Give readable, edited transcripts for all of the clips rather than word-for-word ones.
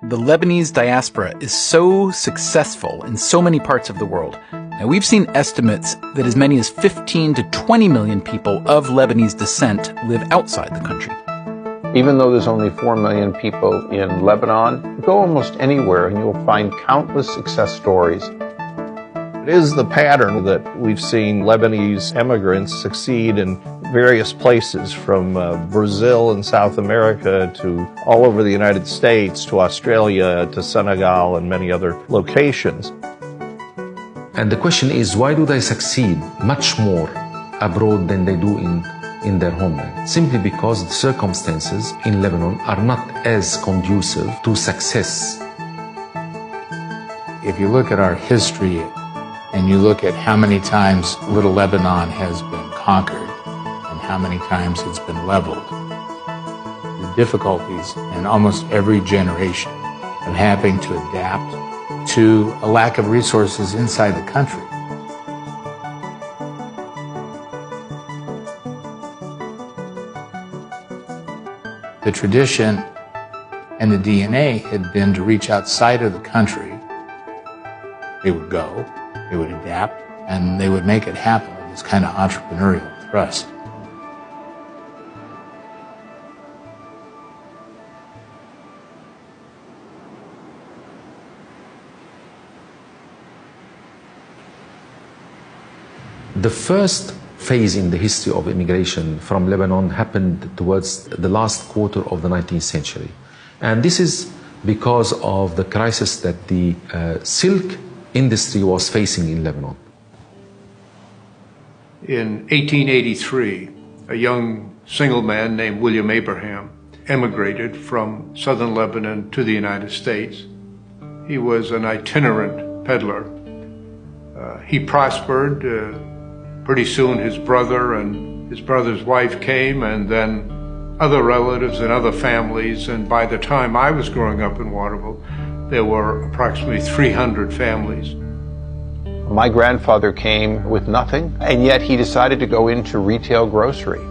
The Lebanese diaspora is so successful in so many parts of the world. Now, we've seen estimates that as many as 15 to 20 million people of Lebanese descent live outside the country. Even though there's only 4 million people in Lebanon, go almost anywhere and you'll find countless success stories. It is the pattern that we've seen Lebanese immigrants succeed in various places, from Brazil and South America to all over the United States to Australia to Senegal and many other locations. And the question is, why do they succeed much more abroad than they do in their homeland? Simply because the circumstances in Lebanon are not as conducive to success. If you look at our history and you look at how many times little Lebanon has been conquered and how many times it's been leveled, the difficulties in almost every generation of having to adapt to a lack of resources inside the country. The tradition and the DNA had been to reach outside of the country. They would go, they would adapt, and they would make it happen with this kind of entrepreneurial thrust. The first phase in the history of immigration from Lebanon happened towards the last quarter of the 19th century. And this is because of the crisis that the silk industry was facing in Lebanon. In 1883, a young single man named William Abraham emigrated from southern Lebanon to the United States. He was an itinerant peddler. He prospered. Pretty soon his brother and his brother's wife came, and then other relatives and other families, and by the time I was growing up in Waterville, there were approximately 300 families. My grandfather came with nothing, and yet he decided to go into retail grocery.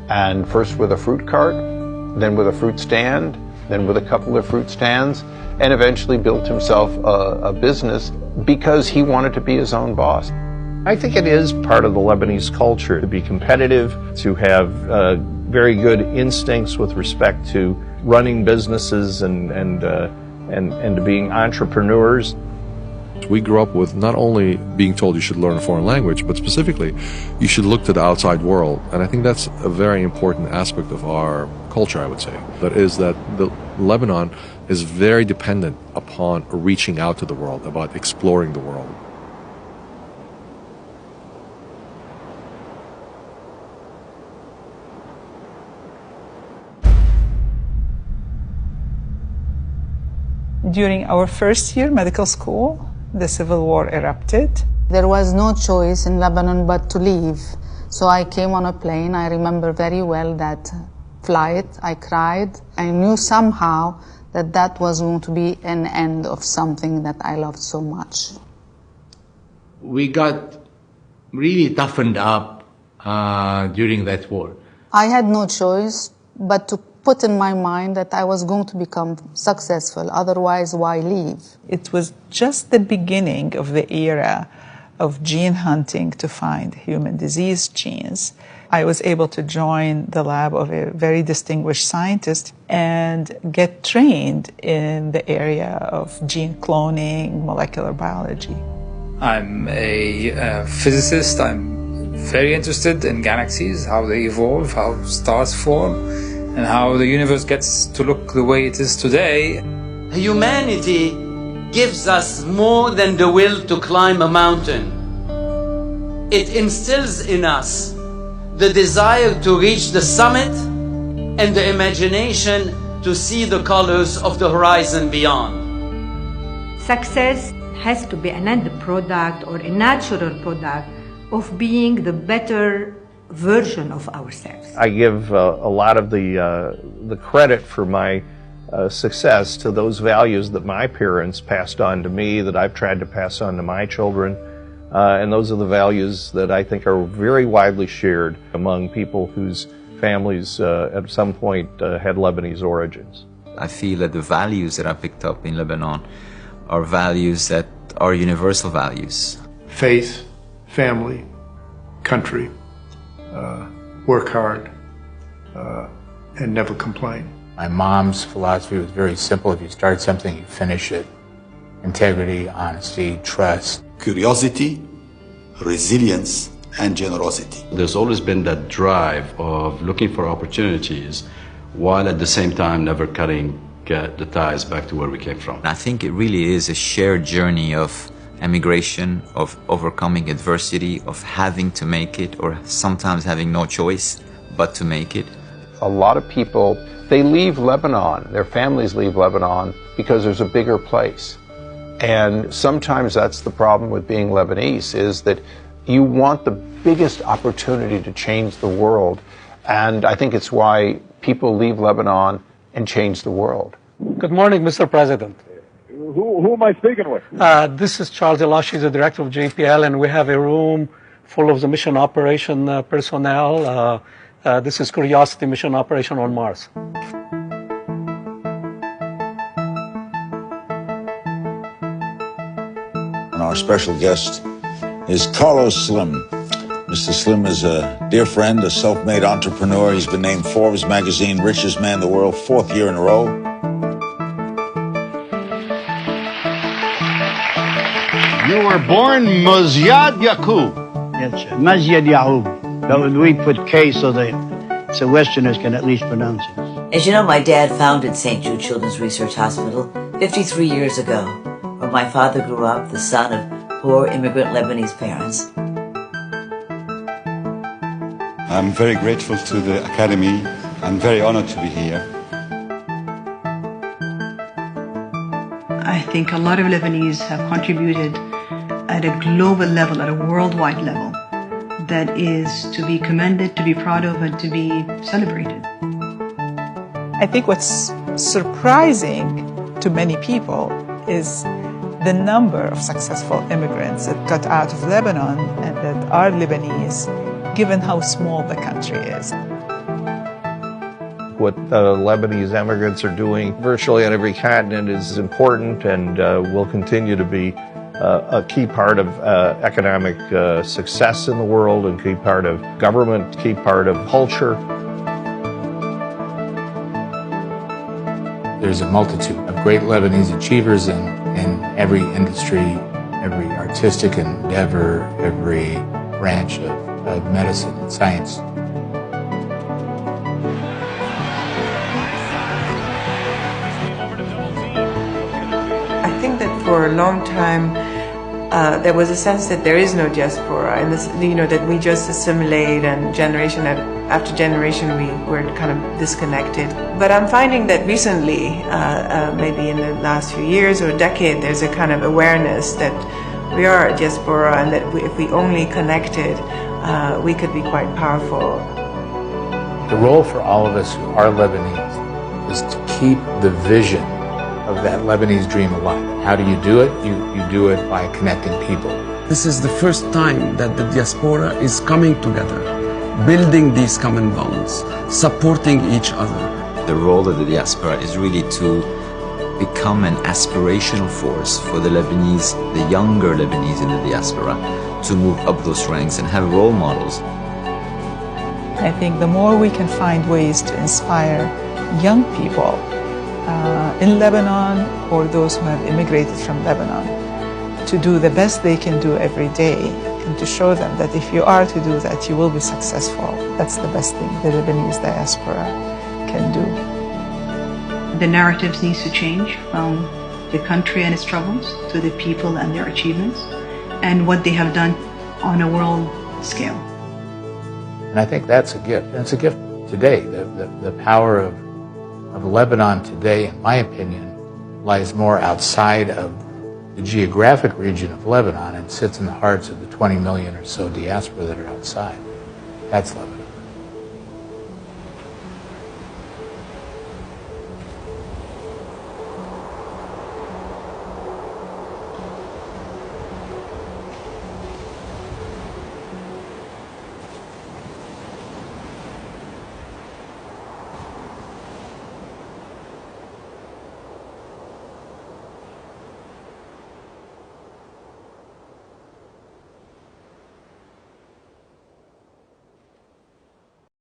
And first with a fruit cart, then with a fruit stand, then with a couple of fruit stands, and eventually built himself a business because he wanted to be his own boss. I think it is part of the Lebanese culture to be competitive, to have very good instincts with respect to running businesses and to being entrepreneurs. We grew up with not only being told you should learn a foreign language, but specifically, you should look to the outside world. And I think that's a very important aspect of our culture, I would say. That is that Lebanon is very dependent upon reaching out to the world, about exploring the world. During our first year medical school, the civil war erupted. There was no choice in Lebanon but to leave. So I came on a plane. I remember very well that flight. I cried. I knew somehow that that was going to be an end of something that I loved so much. We got really toughened up during that war. I had no choice but to put in my mind that I was going to become successful, otherwise why leave? It was just the beginning of the era of gene hunting to find human disease genes. I was able to join the lab of a very distinguished scientist and get trained in the area of gene cloning, molecular biology. I'm a physicist. I'm very interested in galaxies, how they evolve, how stars form, and how the universe gets to look the way it is today. Humanity gives us more than the will to climb a mountain. It instills in us the desire to reach the summit and the imagination to see the colors of the horizon beyond. Success has to be an end product or a natural product of being the better version of ourselves. I give a lot of the credit for my success to those values that my parents passed on to me, that I've tried to pass on to my children, and those are the values that I think are very widely shared among people whose families at some point had Lebanese origins. I feel that the values that I picked up in Lebanon are values that are universal values. Faith, family, country, work hard, and never complain. My mom's philosophy was very simple. If you start something, you finish it. Integrity, honesty, trust. Curiosity, resilience, and generosity. There's always been that drive of looking for opportunities while at the same time never cutting the ties back to where we came from. I think it really is a shared journey of emigration, of overcoming adversity, of having to make it, or sometimes having no choice but to make it. A lot of people, they leave Lebanon, their families leave Lebanon because there's a bigger place. And sometimes that's the problem with being Lebanese, is that you want the biggest opportunity to change the world. And I think it's why people leave Lebanon and change the world. Good morning, Mr. President. Who am I speaking with? This is Charles Elashi, the director of JPL, and we have a room full of the mission operation personnel. This is Curiosity mission operation on Mars. And our special guest is Carlos Slim. Mr. Slim is a dear friend, a self-made entrepreneur. He's been named Forbes magazine richest man in the world 4th year in a row. You were born Mazyad Yaqub. Yes, sir. Mazyad Yaqub. But we put K so the Westerners can at least pronounce it. As you know, my dad founded St. Jude Children's Research Hospital 53 years ago, where my father grew up, the son of poor immigrant Lebanese parents. I'm very grateful to the Academy. I'm very honored to be here. I think a lot of Lebanese have contributed at a global level, at a worldwide level, that is to be commended, to be proud of, and to be celebrated. I think what's surprising to many people is the number of successful immigrants that got out of Lebanon and that are Lebanese, given how small the country is. What Lebanese immigrants are doing virtually on every continent is important and will continue to be a key part of economic success in the world, and key part of government, key part of culture. There's a multitude of great Lebanese achievers in every industry, every artistic endeavor, every branch of medicine and science. I think that for a long time there was a sense that there is no diaspora, and this, that we just assimilate, and generation after generation we were kind of disconnected. But I'm finding that recently, maybe in the last few years or decade, there's a kind of awareness that we are a diaspora, and that if we only connected, we could be quite powerful. The role for all of us who are Lebanese is to keep the vision of that Lebanese dream alive. How do you do it? You do it by connecting people. This is the first time that the diaspora is coming together, building these common bonds, supporting each other. The role of the diaspora is really to become an aspirational force for the Lebanese, the younger Lebanese in the diaspora, to move up those ranks and have role models. I think the more we can find ways to inspire young people in Lebanon, or those who have immigrated from Lebanon, to do the best they can do every day, and to show them that if you are to do that, you will be successful. That's the best thing the Lebanese diaspora can do. The narratives needs to change from the country and its troubles to the people and their achievements and what they have done on a world scale. And I think that's a gift. That's a gift today. The power of Lebanon today, in my opinion, lies more outside of the geographic region of Lebanon and sits in the hearts of the 20 million or so diaspora that are outside. That's Lebanon.